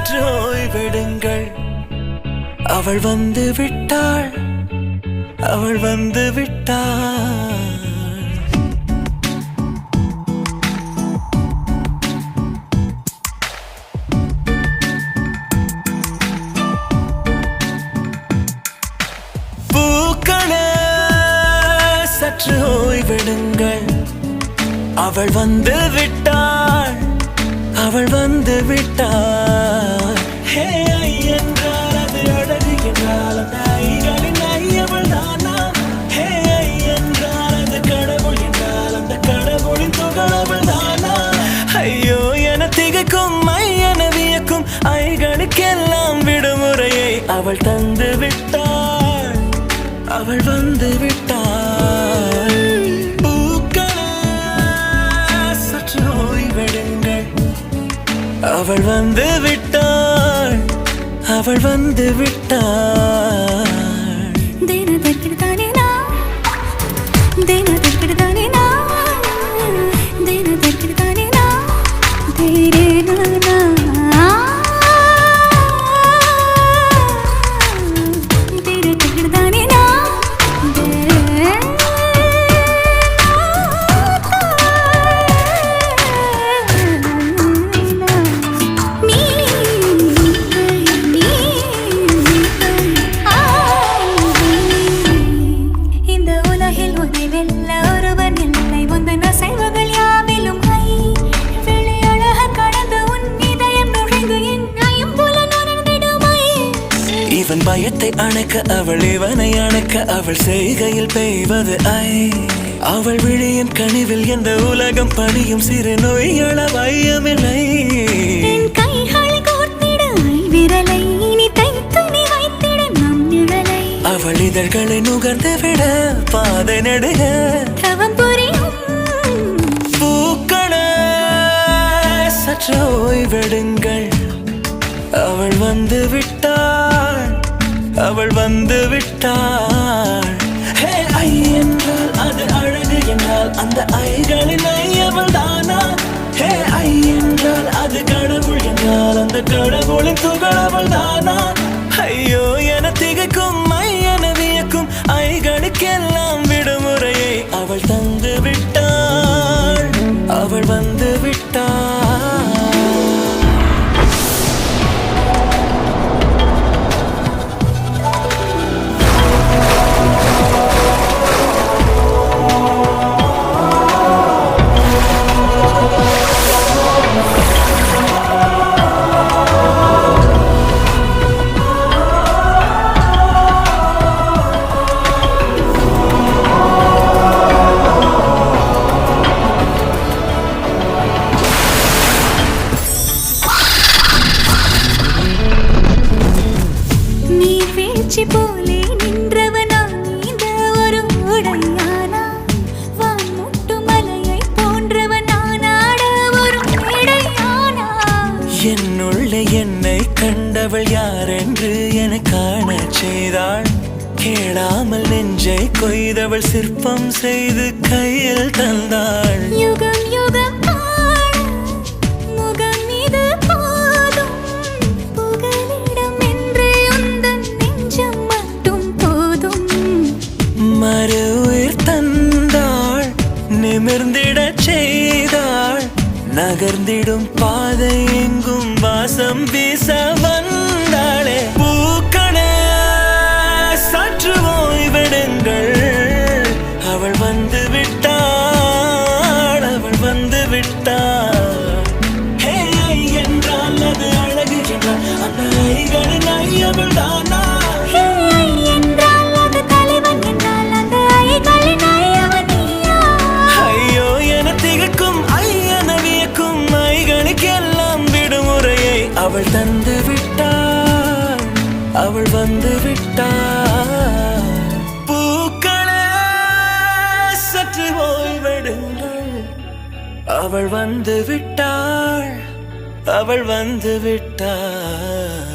சற்று ஓய்வெடுங்கள். அவள் வந்து விட்டாள், அவள் வந்து விட்டாள். பூக்களே சற்று ஓய்வெடுங்கள். அவள் வந்து விட்டாள், அவள் வந்து விட்டாள். ஹே ஐ என்றால் அது அழகு என்றால் அந்த ஐகளின் ஐ அவள் தானா? ஹே ஐ என்றால் அது கடவுள் என்றால் அந்த கடவுளின் துகள் அவள் தானா? ஐயோ என திகைக்கும் ஐ என வியக்கும் ஐகளுக்கெல்லாம் விடுமுறையை அவள் தந்து விட்டாள், அவள் வந்து விட்டாள். அவள் வந்து விட்டாள், அவள் வந்து விட்டாள். இவன் பயத்தை அணைக்க அவள் இவனை அணைக்க அவள் செய்கையில் பெய்வது ஐ. அவள் விழியின் கனிவில் எந்த உலகம் பணியும் சிறு நோய்கள வையமில்லை. அவள் இதழ்களை நுகர்ந்து விட பாதை நடுக பூக்களே சற்று ஓய்வெடுங்கள். அவள் வந்து விட்டாள், அவள் வந்து விட்டாள். ஹே ஐ என்றால் அது அழகு என்றால் அந்த ஐகளின் ஐ அவள் தானா? ஹே ஐ என்றால் அது கடவுள் என்றால் அந்த கடவுளின் துகள் அவள் தானா? ஐயோ என திகைக்கும் ஐ என வியக்கும் ஐகளுக்கெல்லாம் விடுமுறையை அவள் தந்து விட்டாள், அவள் வந்து விட்டாள். போலே நின்றவனா நீந்த ஒரு உடையானா? வான்முட்டு மலையை போன்றவனானாட ஒரு மேடையானா? என்னுள்ள என்னை கண்டவள் யாரென்று என காண செய்தாள். கேளாமல் நெஞ்சை கொய்தவள் சிற்பம் செய்து கையில் தந்தாள். யுகம் யுகம் நிமிர்ந்திடச் செய்தாள். நகர்ந்திடும் பாதை எங்கும் வாசம் வீச வந்தாளே. பூக்களே சற்று ஓய்வெடுங்கள். அவள் வந்து விட்டாள், அவள் வந்து விட்டாள். ஹே ஐ என்றால் அது அழகு என்றால் அந்த ஐகளின் ஐ அவள் தானா? அவள் தந்து விட்டாள், அவள் வந்து விட்டாள். பூக்களே சற்று ஓய்வெடுங்கள். அவள் வந்து விட்டாள், அவள் வந்து விட்டாள்.